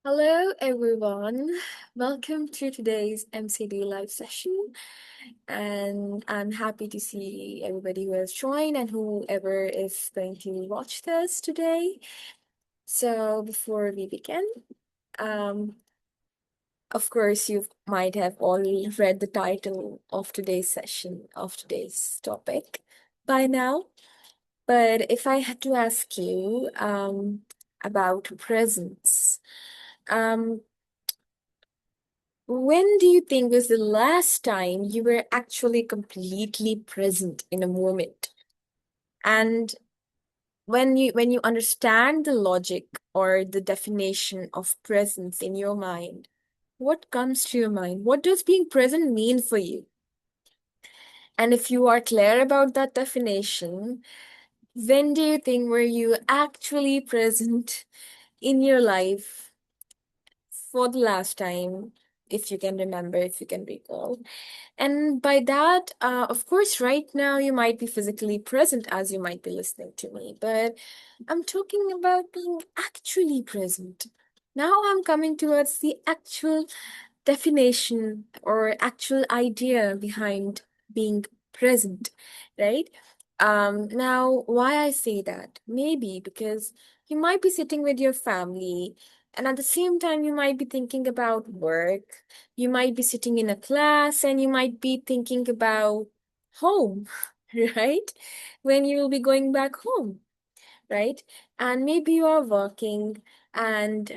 Hello, everyone. Welcome to today's MCD live session. And I'm happy to see everybody who has joined and whoever is going to watch this today. So, before we begin, um, of course, you might have all read the title of today's session, of today's topic by now. But if I had to ask you about presence, um, when do you think was the last time you were actually completely present in a moment? And when you understand the logic or the definition of presence in your mind, what comes to your mind? What does being present mean for you? And if you are clear about that definition, when do you think were you actually present in your life for the last time, if you can remember, if you can recall? And by that, of course, right now you might be physically present as you might be listening to me, but I'm talking about being actually present. Now I'm coming towards the actual definition or actual idea behind being present, right? Now, why I say that? Maybe because you might be sitting with your family, and at the same time, you might be thinking about work. You might be sitting in a class, and you might be thinking about home, right? When you will be going back home, right? And maybe you are working, and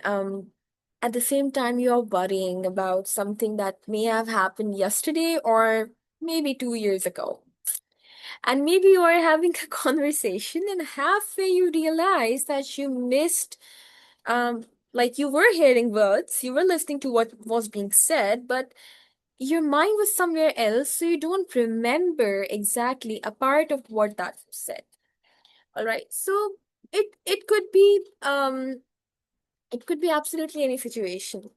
at the same time, you are worrying about something that may have happened yesterday or maybe 2 years ago. And maybe you are having a conversation, and halfway you realize that you missed, um, like you were hearing words, you were listening to what was being said, but your mind was somewhere else, so you don't remember exactly a part of what that was said. All right. So it could be absolutely any situation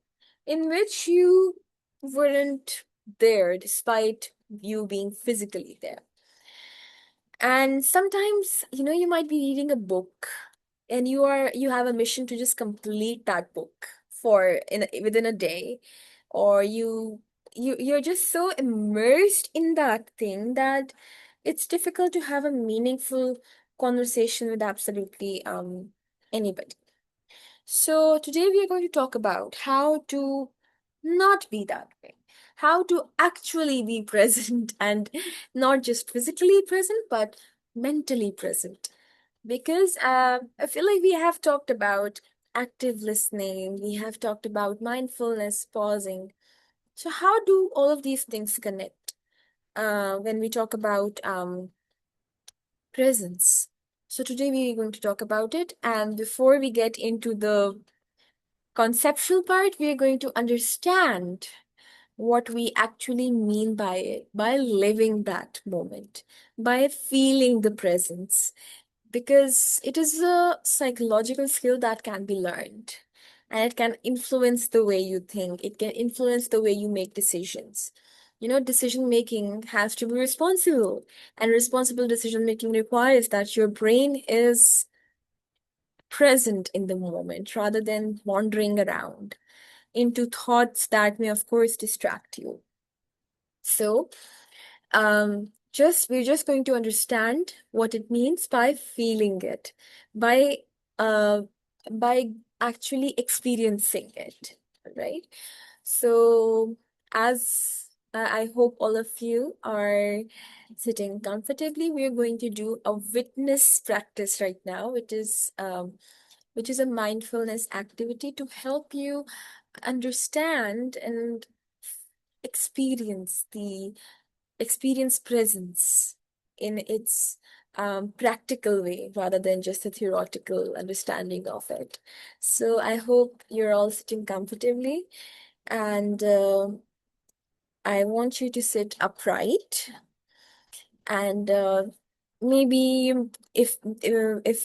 in which you weren't there despite you being physically there. And sometimes, you might be reading a book and you have a mission to just complete that book within a day, or you're just so immersed in that thing that it's difficult to have a meaningful conversation with absolutely anybody. So today we are going to talk about how to not be that way, how to actually be present and not just physically present, but mentally present. Because I feel like we have talked about active listening, we have talked about mindfulness, pausing. So, how do all of these things connect when we talk about presence? So, today we are going to talk about it. And before we get into the conceptual part, we are going to understand what we actually mean by it, by living that moment, by feeling the presence, because it is a psychological skill that can be learned, and it can influence the way you think, it can influence the way you make decisions. Decision making has to be responsible, and responsible decision making requires that your brain is present in the moment rather than wandering around into thoughts that may, of course, distract you. So, just we're just going to understand what it means by feeling it, by uh, by actually experiencing it, right? So, as I hope all of you are sitting comfortably, we are going to do a witness practice right now, which is a mindfulness activity to help you understand and experience the experience presence in its practical way rather than just a theoretical understanding of it. So I hope you're all sitting comfortably, and I want you to sit upright, and maybe if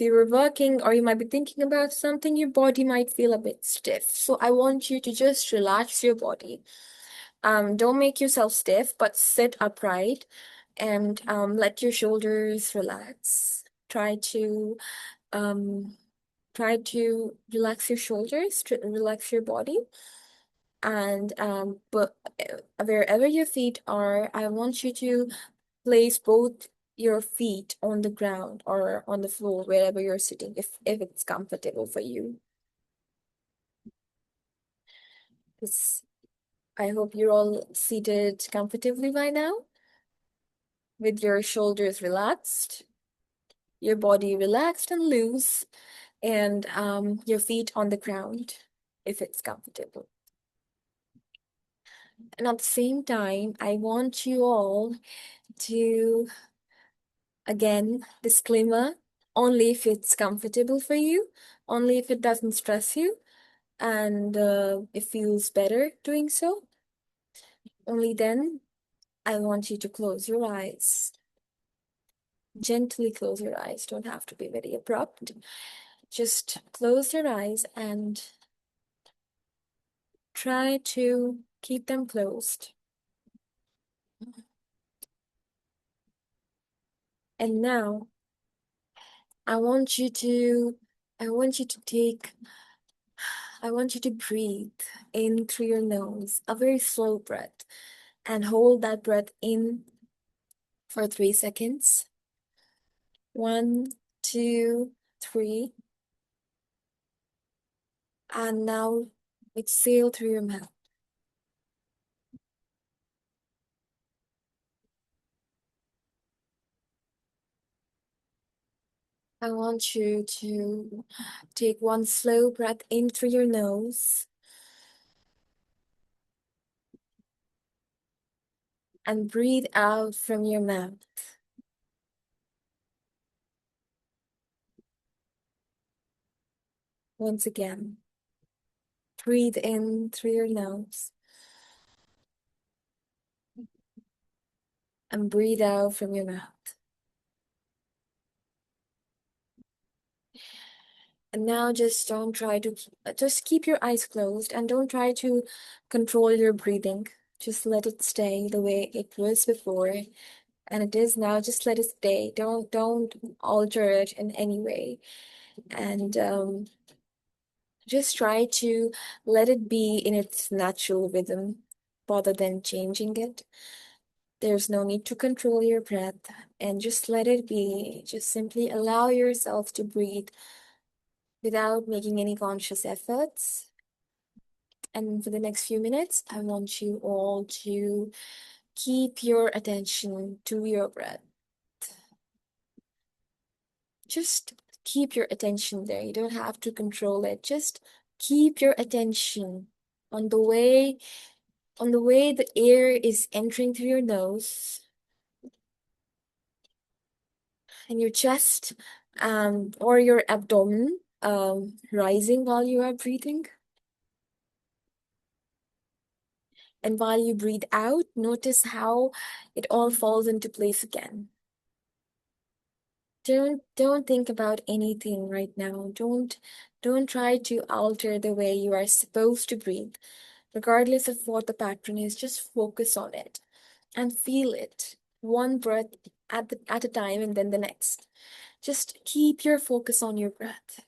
you were working or you might be thinking about something, your body might feel a bit stiff. So I want you to just relax your body. Don't make yourself stiff, but sit upright and let your shoulders relax. Try to um, try to relax your shoulders, relax your body, and but wherever your feet are, I want you to place both your feet on the ground or on the floor, wherever you're sitting, if it's comfortable for you. This, I hope you're all seated comfortably by now, with your shoulders relaxed, your body relaxed and loose, and your feet on the ground, if it's comfortable. And at the same time, I want you all to, again, disclaimer, only if it's comfortable for you, only if it doesn't stress you, and it feels better doing so. Only then I want you to close your eyes. Gently close your eyes. Don't have to be very abrupt. Just close your eyes and try to keep them closed. And now I want you to I want you to take I want you to breathe in through your nose, a very slow breath, and hold that breath in for 3 seconds. 1, 2, 3. And now exhale through your mouth. I want you to take one slow breath in through your nose and breathe out from your mouth. Once again, breathe in through your nose and breathe out from your mouth. And now just don't try to, just keep your eyes closed and don't try to control your breathing. Just let it stay the way it was before and it is now. Just let it stay. Don't alter it in any way. And just try to let it be in its natural rhythm rather than changing it. There's no need to control your breath and just let it be. Just simply allow yourself to breathe without making any conscious efforts. And for the next few minutes, I want you all to keep your attention to your breath. Just keep your attention there. You don't have to control it. Just keep your attention on the way the air is entering through your nose and your chest or your abdomen rising while you are breathing. And while you breathe out, notice how it all falls into place again. Don't think about anything right now. Don't try to alter the way you are supposed to breathe. Regardless of what the pattern is, just focus on it and feel it. One breath at a time and then the next. Just keep your focus on your breath.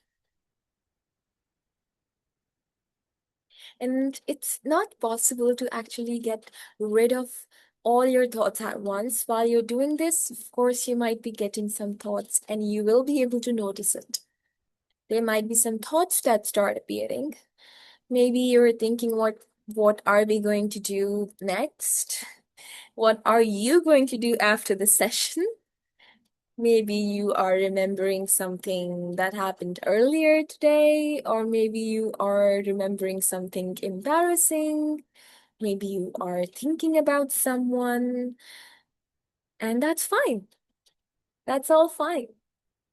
And it's not possible to actually get rid of all your thoughts at once. While you're doing this, of course, you might be getting some thoughts and you will be able to notice it. There might be some thoughts that start appearing. Maybe you're thinking, what are we going to do next? What are you going to do after the session? Maybe you are remembering something that happened earlier today, or maybe you are remembering something embarrassing. Maybe you are thinking about someone, and that's fine. That's all fine.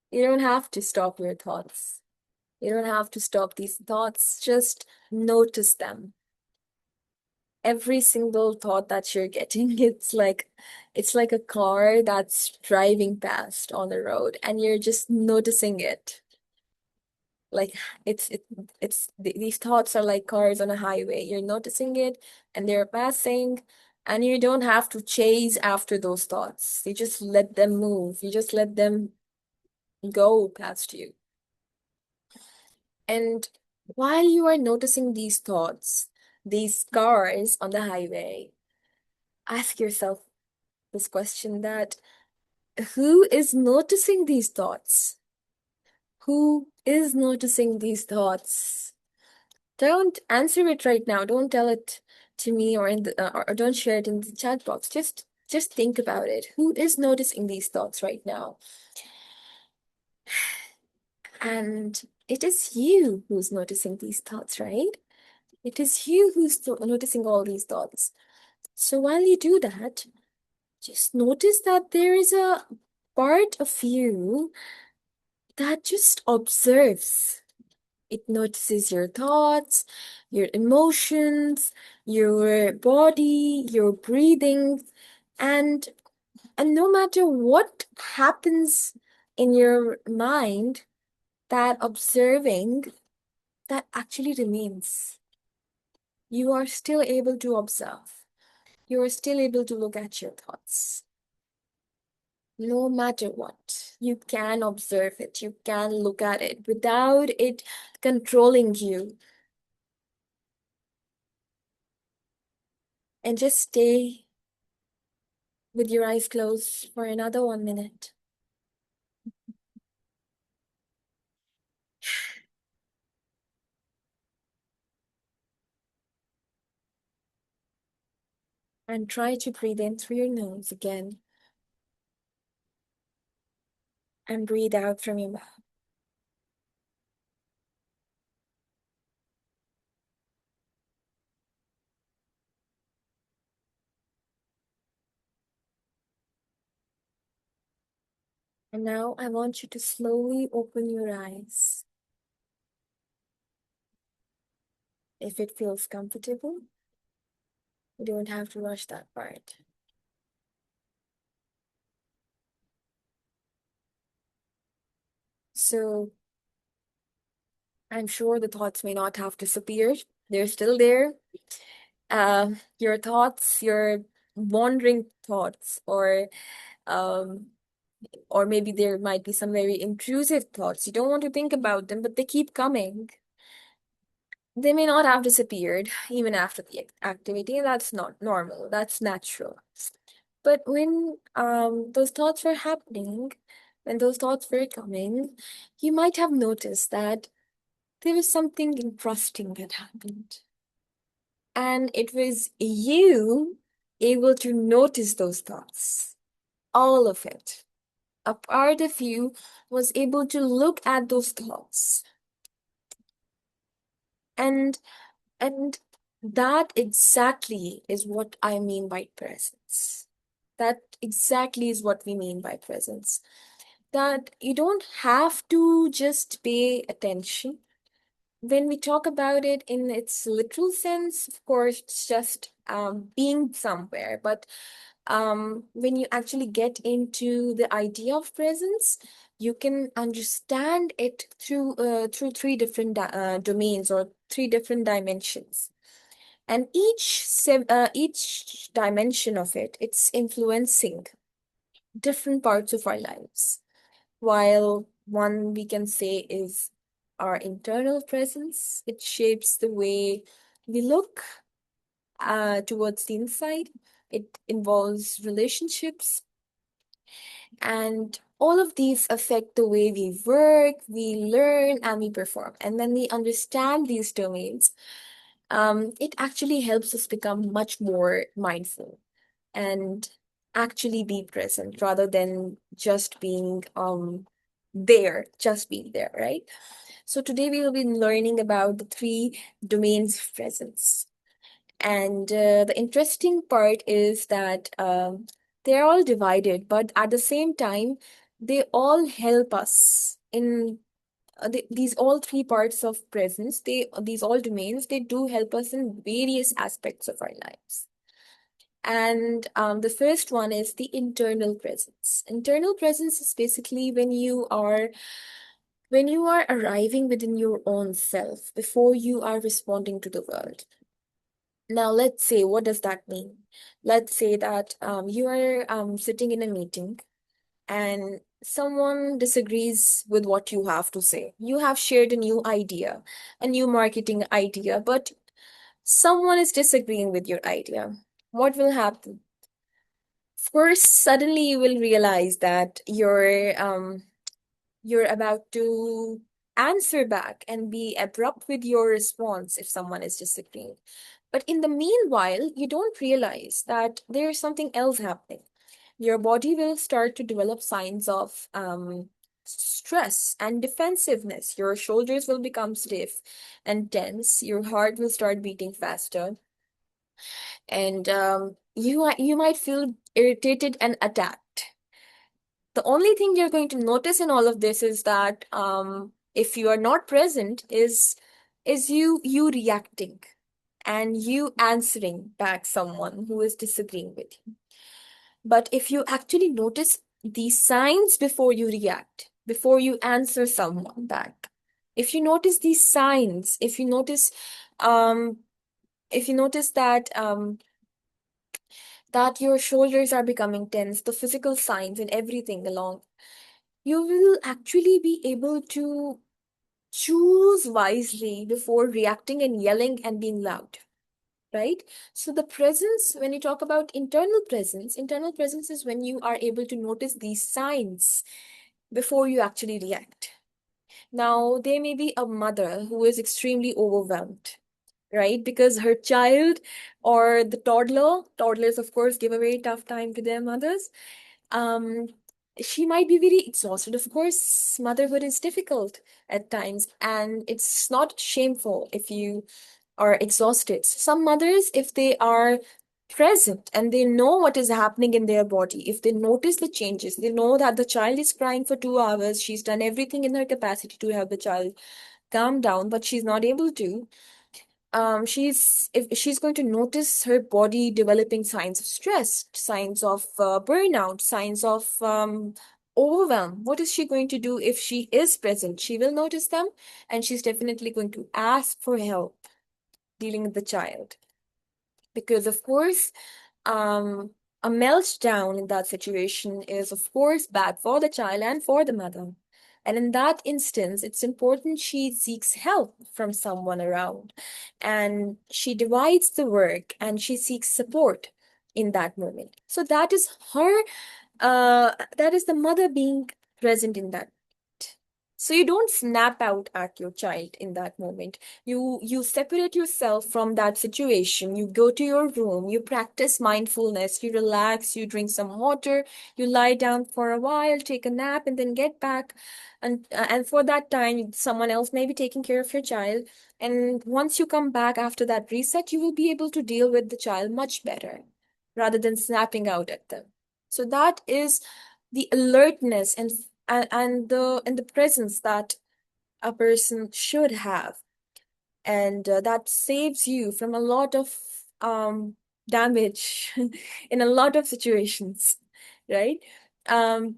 You don't have to stop your thoughts. You don't have to stop these thoughts. Just notice them. Every single thought that you're getting, it's like a car that's driving past on the road, and you're just noticing it. Like these thoughts are like cars on a highway. You're noticing it and they're passing, and you don't have to chase after those thoughts. You just let them move. You just let them go past you. And while you are noticing these thoughts, these cars on the highway, ask yourself this question, that who is noticing these thoughts? Who is noticing these thoughts? Don't answer it right now. Don't tell it to me, or or don't share it in the chat box. Just think about it. Who is noticing these thoughts right now? And it is you who's noticing these thoughts, right? It is you who's noticing all these thoughts. So while you do that, just notice that there is a part of you that just observes. It notices your thoughts, your emotions, your body, your breathing, and no matter what happens in your mind, that observing, that actually remains. You are still able to observe. You are still able to look at your thoughts. No matter what, you can observe it, you can look at it without it controlling you. And just stay with your eyes closed for another 1 minute. And try to breathe in through your nose again and breathe out from your mouth. And now I want you to slowly open your eyes. If it feels comfortable, you don't have to rush that part. So I'm sure the thoughts may not have disappeared. They're still there. Your thoughts, your wandering thoughts, um, or maybe there might be some very intrusive thoughts. You don't want to think about them, but they keep coming. They may not have disappeared even after the activity. That's not normal. That's natural. But when those thoughts were happening, when those thoughts were coming, you might have noticed that there was something interesting that happened. And it was you able to notice those thoughts, all of it. A part of you was able to look at those thoughts. And and that exactly is what I mean by presence. That exactly is what we mean by presence. That you don't have to just pay attention. When we talk about it in its literal sense, of course, it's just being somewhere. But when you actually get into the idea of presence, you can understand it through three different domains, or three different dimensions. And each dimension of it, it's influencing different parts of our lives. While one we can say is our internal presence, it shapes the way we look towards the inside. It involves relationships, and all of these affect the way we work, we learn, and we perform. And when we understand these domains, it actually helps us become much more mindful and actually be present rather than just being just being there, right? So today we will be learning about the three domains of presence. And the interesting part is that they're all divided, but at the same time, they all help us in these all three parts of presence. These all domains, they do help us in various aspects of our lives. And the first one is the internal presence. Internal presence is basically when you are arriving within your own self before you are responding to the world. Now, let's say, what does that mean? Let's say that you are sitting in a meeting, and someone disagrees with what you have to say. You have shared a new idea, a new marketing idea, but someone is disagreeing with your idea. What will happen? First, suddenly you will realize that you're about to answer back and be abrupt with your response if someone is disagreeing. But in the meanwhile, you don't realize that there's something else happening. Your body will start to develop signs of stress and defensiveness. Your shoulders will become stiff and tense. Your heart will start beating faster, and you might feel irritated and attacked. The only thing you're going to notice in all of this is that if you are not present, is you reacting and you answering back someone who is disagreeing with you. But if you actually notice these signs before you react, before you answer someone back, if you notice these signs, um, if you notice that your shoulders are becoming tense, the physical signs and everything along, you will actually be able to choose wisely before reacting and yelling and being loud, right? So the presence, when you talk about internal presence is when you are able to notice these signs before you actually react. Now, there may be a mother who is extremely overwhelmed, right? Because her child or the toddlers, of course, give a very tough time to their mothers. Um, she might be very exhausted. Of course, motherhood is difficult at times, and it's not shameful if you are exhausted. Some mothers, if they are present and they know what is happening in their body, if they notice the changes, they know that the child is crying for 2 hours, she's done everything in her capacity to help the child calm down, but she's not able to. She's if she's going to notice her body developing signs of stress, signs of burnout, signs of overwhelm. What is she going to do if she is present? She will notice them, and she's definitely going to ask for help dealing with the child. Because, of course, a meltdown in that situation is, of course, bad for the child and for the mother. And in that instance, it's important she seeks help from someone around and she divides the work and she seeks support in that moment. So that is the mother being present in that. So you don't snap out at your child in that moment. You separate yourself from that situation. You go to your room, you practice mindfulness, you relax, you drink some water, you lie down for a while, take a nap, and then get back. And for that time, someone else may be taking care of your child. And once you come back after that reset, you will be able to deal with the child much better rather than snapping out at them. So that is the alertness and the presence that a person should have, and that saves you from a lot of damage in a lot of situations, right? um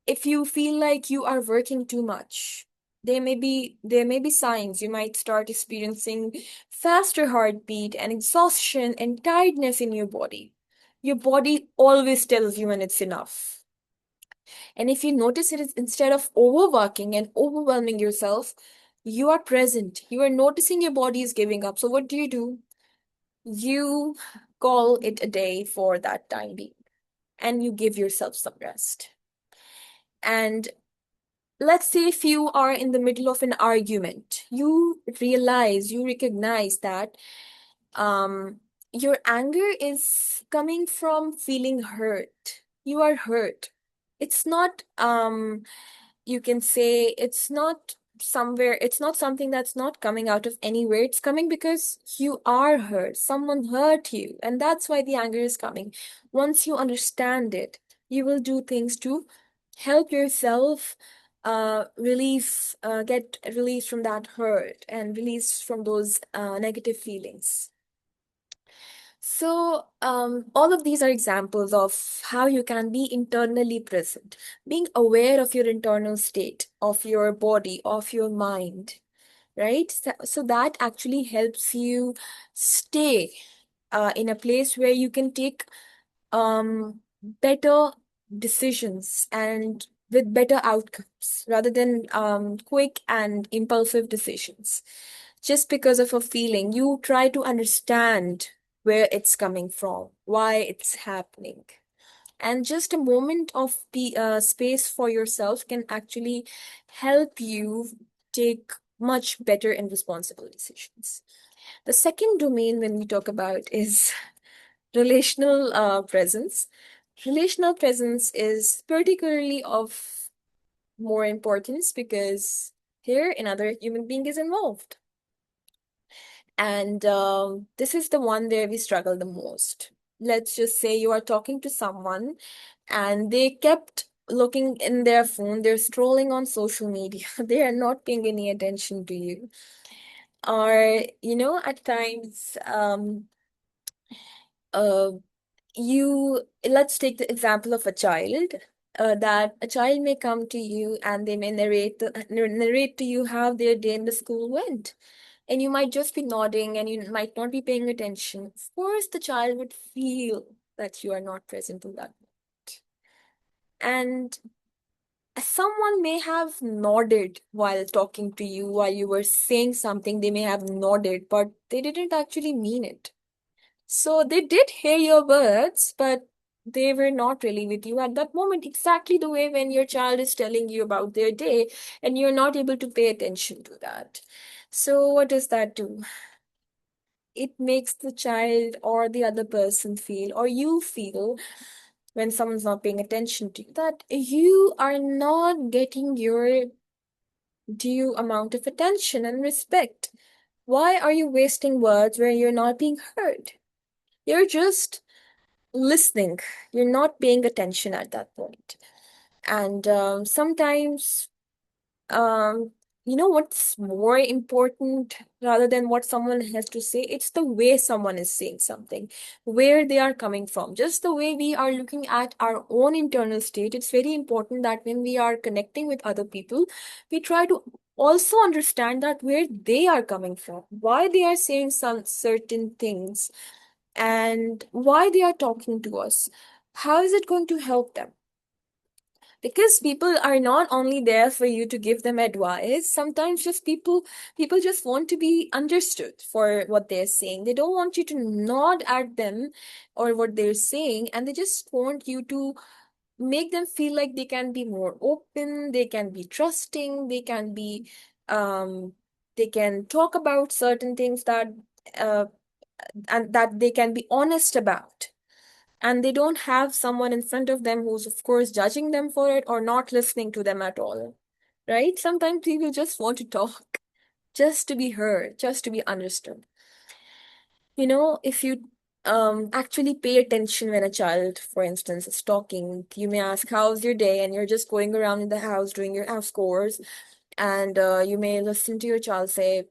if you feel like you are working too much, there may be signs. You might start experiencing faster heartbeat and exhaustion and tiredness in your body. Your body always tells you when it's enough. And if you notice it, is instead of overworking and overwhelming yourself, you are present. You are noticing your body is giving up. So what do? You call it a day for that time being and you give yourself some rest. And let's say if you are in the middle of an argument, you recognize that um your anger is coming from feeling hurt. You are hurt. It's not you can say it's not something that's not coming out of anywhere. It's coming because you are hurt. Someone hurt you, and that's why the anger is coming. Once you understand it, you will do things to help yourself get release from that hurt and release from those negative feelings. So, all of these are examples of how you can be internally present, being aware of your internal state, of your body, of your mind, right? So that actually helps you stay in a place where you can take better decisions and with better outcomes rather than quick and impulsive decisions. Just because of a feeling, you try to understand where it's coming from, why it's happening. And just a moment of the space for yourself can actually help you take much better and responsible decisions. The second domain when we talk about is relational presence. Relational presence is particularly of more importance because here another human being is involved. And this is the one where we struggle the most. Let's just say you are talking to someone and they kept looking in their phone, they're scrolling on social media, they are not paying any attention to you. Or, at times, uh, let's take the example of a child. That a child may come to you and they may narrate to you how their day in the school went, and you might just be nodding and you might not be paying attention. Of course, the child would feel that you are not present in that moment. And someone may have nodded while talking to you, while you were saying something, they may have nodded, but they didn't actually mean it. So they did hear your words, but they were not really with you at that moment, exactly the way when your child is telling you about their day and you're not able to pay attention to that. So, what does that do? It makes the child or the other person feel, or you feel, when someone's not paying attention to you, that you are not getting your due amount of attention and respect. Why are you wasting words where you're not being heard? You're just listening. You're not paying attention at that point. And sometimes, um, what's more important rather than what someone has to say? It's the way someone is saying something, where they are coming from. Just the way we are looking at our own internal state, it's very important that when we are connecting with other people, we try to also understand that where they are coming from, why they are saying some certain things, and why they are talking to us. How is it going to help them? Because people are not only there for you to give them advice, sometimes just people just want to be understood for what they're saying. They don't want you to nod at them or what they're saying, and they just want you to make them feel like they can be more open, they can be trusting, um they can talk about certain things uh and that they can be honest about, and they don't have someone in front of them who's of course judging them for it or not listening to them at all. Right? Sometimes people just want to talk, just to be heard, just to be understood. If you actually pay attention when a child, for instance, is talking, you may ask, how's your day? And you're just going around in the house doing your house chores, and you may listen to your child say,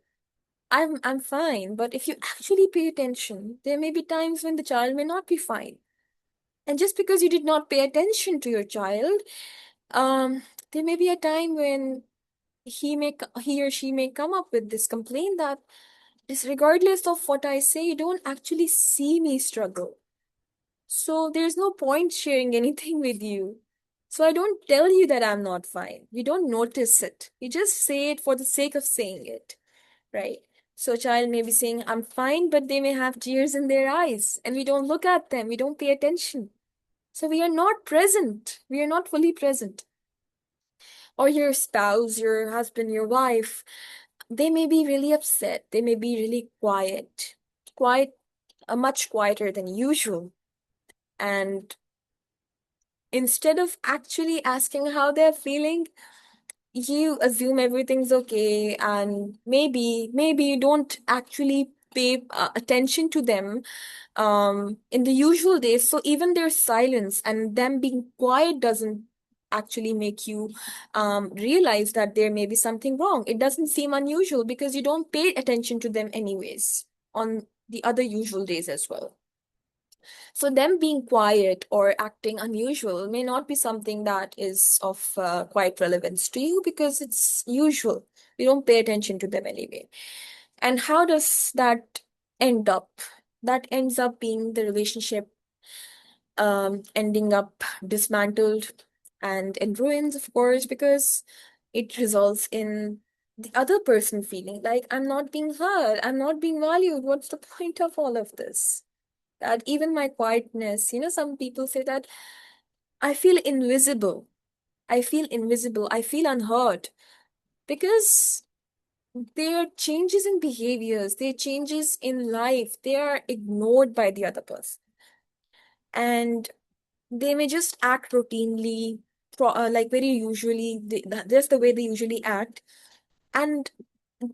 I'm fine. But if you actually pay attention, there may be times when the child may not be fine. And just because you did not pay attention to your child, um, there may be a time when he or she may come up with this complaint that, regardless of what I say, you don't actually see me struggle. So there's no point sharing anything with you. So I don't tell you that I'm not fine. You don't notice it. You just say it for the sake of saying it, right? So a child may be saying, I'm fine, but they may have tears in their eyes, and we don't look at them, we don't pay attention. So we are not present. We are not fully present. Or your spouse, your husband, your wife, they may be really upset. They may be really quiet, quite much quieter than usual. And instead of actually asking how they're feeling, you assume everything's okay, and maybe you don't actually pay attention to them in the usual days. So even their silence and them being quiet doesn't actually make you realize that there may be something wrong. It doesn't seem unusual because you don't pay attention to them anyways on the other usual days as well. So them being quiet or acting unusual may not be something that is of quite relevance to you because it's usual. You don't pay attention to them anyway. And how does that end up? That ends up being the relationship ending up dismantled, and in ruins, of course, because it results in the other person feeling like I'm not being heard, I'm not being valued. What's the point of all of this? That even my quietness, some people say that I feel invisible. I feel invisible. I feel unheard because there are changes in behaviors, there are changes in life, they are ignored by the other person. And they may just act routinely, like very usually, that's the way they usually act. And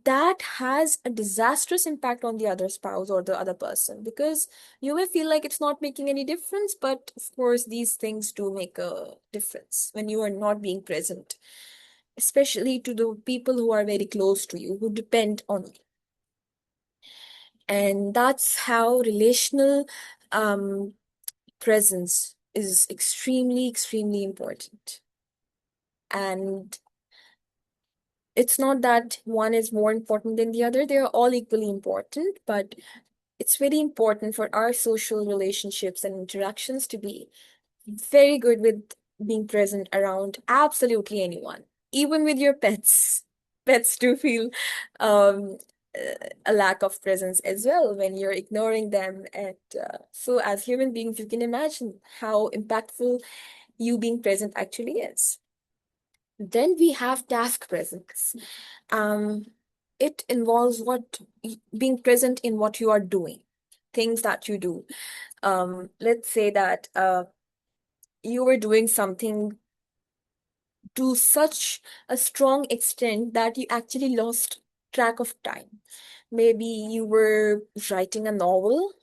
that has a disastrous impact on the other spouse or the other person because you may feel like it's not making any difference, but of course, these things do make a difference when you are not being present, especially to the people who are very close to you, who depend on you. And that's how relational um, presence is extremely, extremely important. And it's not that one is more important than the other, they are all equally important, but it's very important for our social relationships and interactions to be very good with being present around absolutely anyone, even with your pets. Pets do feel um, a lack of presence as well when you're ignoring them. And so, as human beings, you can imagine how impactful you being present actually is. Then we have task presence. Um, it involves being present in what you are doing, things that you do. Let's say that you were doing something to such a strong extent that you actually lost track of time. Maybe you were writing a novel,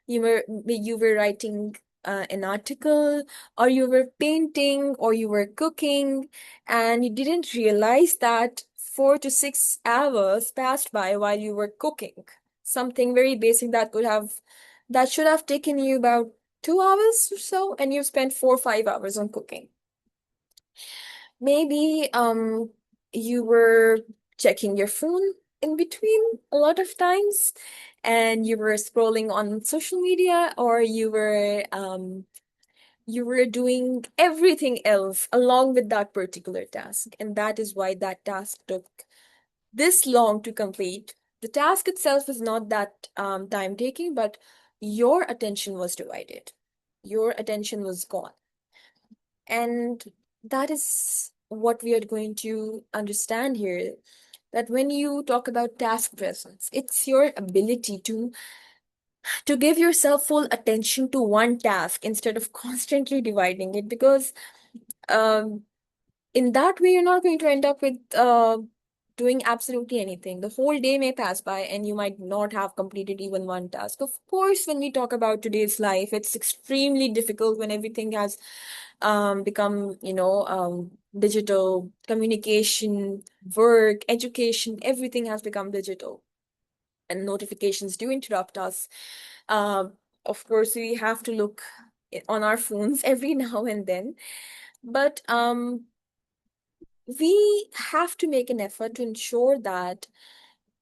you were writing an article, or you were painting, or you were cooking, and you didn't realize that 4 to 6 hours passed by while you were cooking. Something very basic that should have taken you about 2 hours or so, and you spent 4 or 5 hours on cooking. Maybe you were checking your phone in between a lot of times, and you were scrolling on social media, or you were doing everything else along with that particular task. And that is why that task took this long to complete. The task itself is not that time taking, but your attention was divided. Your attention was gone. And that is what we are going to understand here. That when you talk about task presence, it's your ability to give yourself full attention to one task instead of constantly dividing it. Because um, in that way, you're not going to end up with doing absolutely anything. The whole day may pass by and you might not have completed even one task. Of course, when we talk about today's life, it's extremely difficult when everything has become, digital communication, work, education, everything has become digital. And notifications do interrupt us. Of course, we have to look on our phones every now and then. But we have to make an effort to ensure that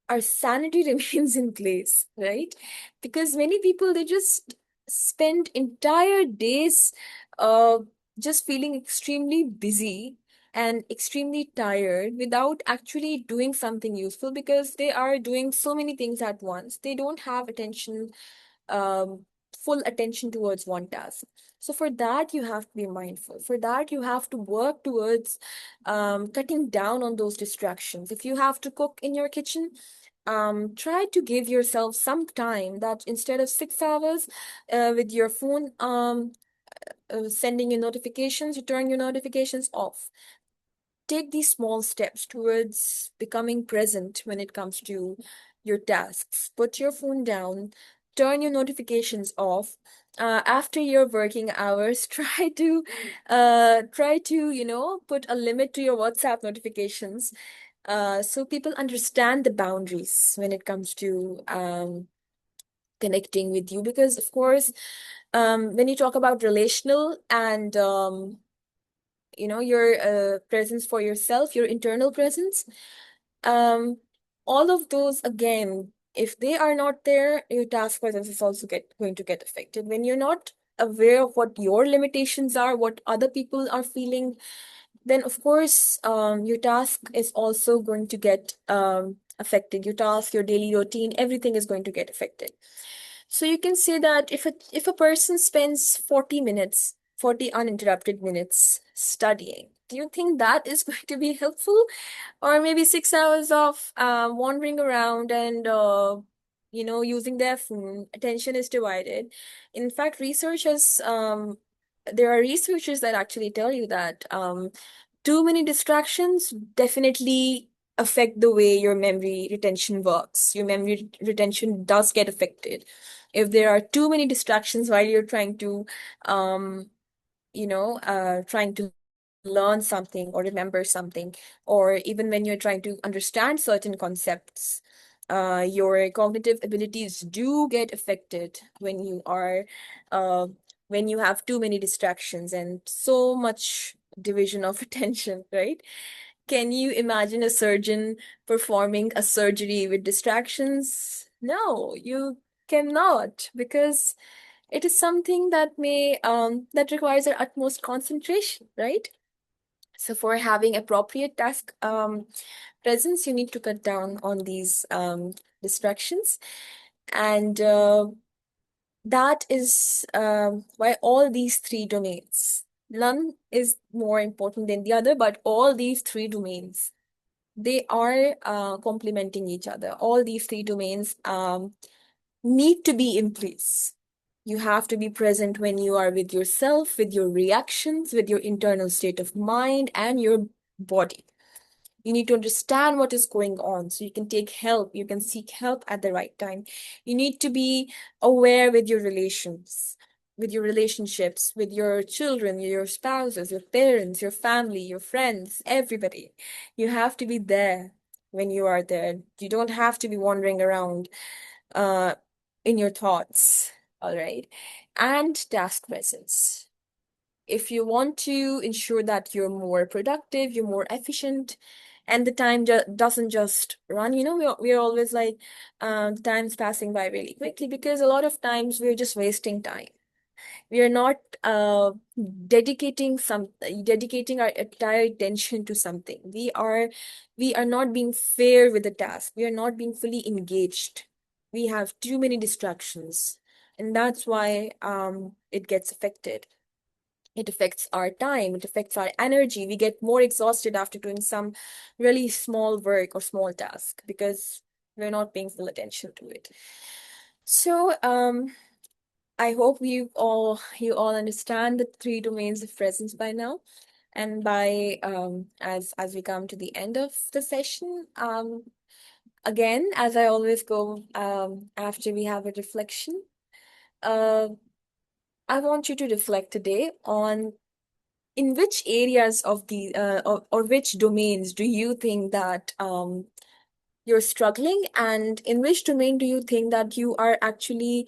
our sanity remains in place, right? Because many people, they just spend entire days uh, just feeling extremely busy and extremely tired without actually doing something useful because they are doing so many things at once. They don't have um, full attention towards one task. So for that, you have to be mindful. For that, you have to work towards cutting down on those distractions. If you have to cook in your kitchen, try to give yourself some time that instead of 6 hours with your phone sending you notifications, you turn your notifications off. Take these small steps towards becoming present when it comes to your tasks. Put your phone down, turn your notifications off. After your working hours, try to put a limit to your WhatsApp notifications, so people understand the boundaries when it comes to connecting with you. Because of course, when you talk about relational and your presence for yourself, your internal presence, um all of those, again, if they are not there, your task presence is also get going to get affected. When you're not aware of what your limitations are, what other people are feeling, then of course your task is also going to get affected. Your task, your daily routine, everything is going to get affected. So you can say that if a person spends 40 minutes, 40 uninterrupted minutes studying, do you think that is going to be helpful? Or maybe 6 hours of wandering around and using their phone, attention is divided. In fact, research has there are researchers that actually tell you that too many distractions definitely affect the way your memory retention works. Your memory retention does get affected if there are too many distractions while you're um, trying to learn something or remember something, or even when you're trying to understand certain concepts. Your cognitive abilities do get affected uh, when you have too many distractions and so much division of attention, right? Can you imagine a surgeon performing a surgery with distractions? No, you cannot, because it is something that requires our utmost concentration, right? So for having appropriate task presence, you need to cut down on these distractions. And that is why all these three domains, none is more important than the other, but all these three domains, they are complementing each other. All these three domains need to be in place. You have to be present when you are with yourself, with your reactions, with your internal state of mind and your body. You need to understand what is going on so you can take help. You can seek help at the right time. You need to be aware with your relations, with your relationships, with your children, your spouses, your parents, your family, your friends, everybody. You have to be there when you are there. You don't have to be wandering around uh, in your thoughts. All right. And task presence. If you want to ensure that you're more productive, you're more efficient, and the time doesn't just run, we're always like, the time's passing by really quickly, because a lot of times we're just wasting time. We are not dedicating our entire attention to something. We are not being fair with the task. We are not being fully engaged. We have too many distractions, and that's why it gets affected. It affects our time, it affects our energy. We get more exhausted after doing some really small work or small task because we're not paying full attention to it. So, I hope you all understand the three domains of presence by now. And by as we come to the end of the session, again, as I always go after we have a reflection, uh, I want you to reflect today on in which areas of the or which domains do you think that you're struggling, and in which domain do you think that you are actually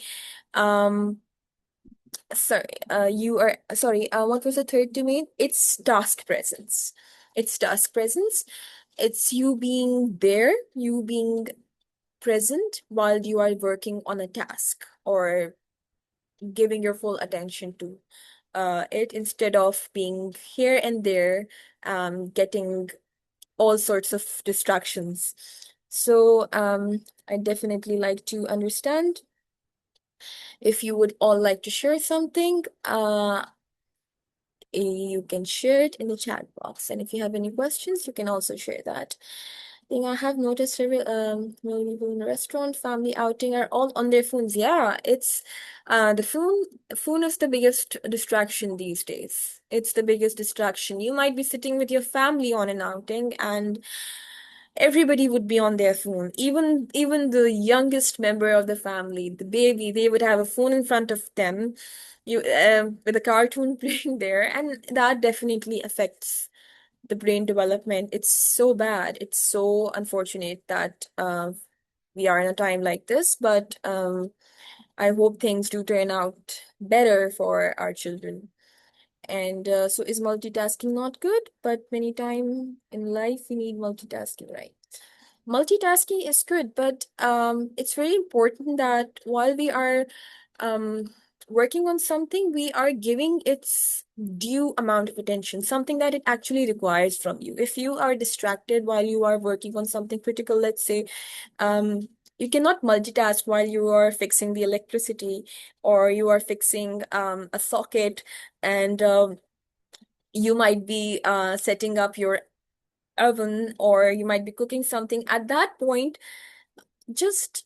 um what was the third domain? It's task presence. It's task presence. It's you being there, you being present while you are working on a task, or giving your full attention to it, instead of being here and there, getting all sorts of distractions. So I definitely like to understand if you would all like to share something. You can share it in the chat box, and if you have any questions, you can also share that. Thing I have noticed, many people in the restaurant, family outing are all on their phones. Yeah, it's the phone is the biggest distraction these days. It's the biggest distraction. You might be sitting with your family on an outing, and everybody would be on their phone. Even the youngest member of the family, the baby, they would have a phone in front of them, with a cartoon playing there, and that definitely affects the brain development. It's so bad. It's so unfortunate that we are in a time like this, but I hope things do turn out better for our children. And so is multitasking not good? But many time in life we need multitasking, right? Multitasking is good, but it's very important that while we are um working on something, we are giving its due amount of attention, something that it actually requires from you. If you are distracted while you are working on something critical, let's say, you cannot multitask while you are fixing the electricity, or you are fixing a socket, and you might be setting up your oven, or you might be cooking something. At that point, just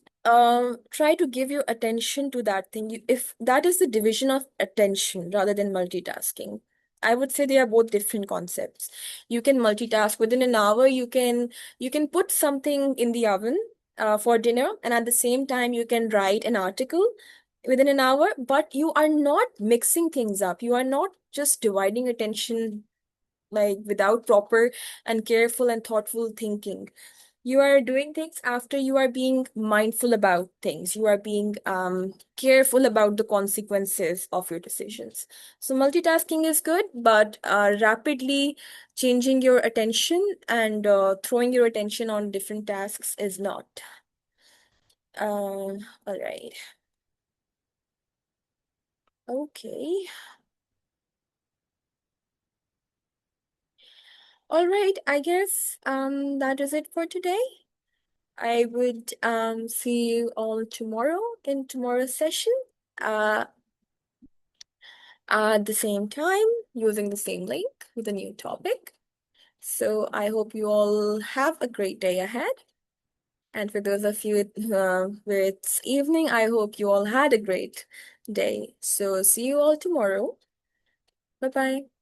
try to give your attention to that thing. If that is the division of attention rather than multitasking, I would say they are both different concepts. You can multitask within an hour. You can put something in the oven for dinner, and at the same time you can write an article within an hour, but you are not mixing things up. You are not just dividing attention like without proper and careful and thoughtful thinking. You are doing things after you are being mindful about things. You are being careful about the consequences of your decisions. So multitasking is good, but rapidly changing your attention and throwing your attention on different tasks is not. All right. Okay. All right. I guess that is it for today. I would see you all tomorrow in tomorrow's session. Uh, at the same time, using the same link with a new topic. So I hope you all have a great day ahead. And for those of you where it's evening, I hope you all had a great day. So see you all tomorrow. Bye bye.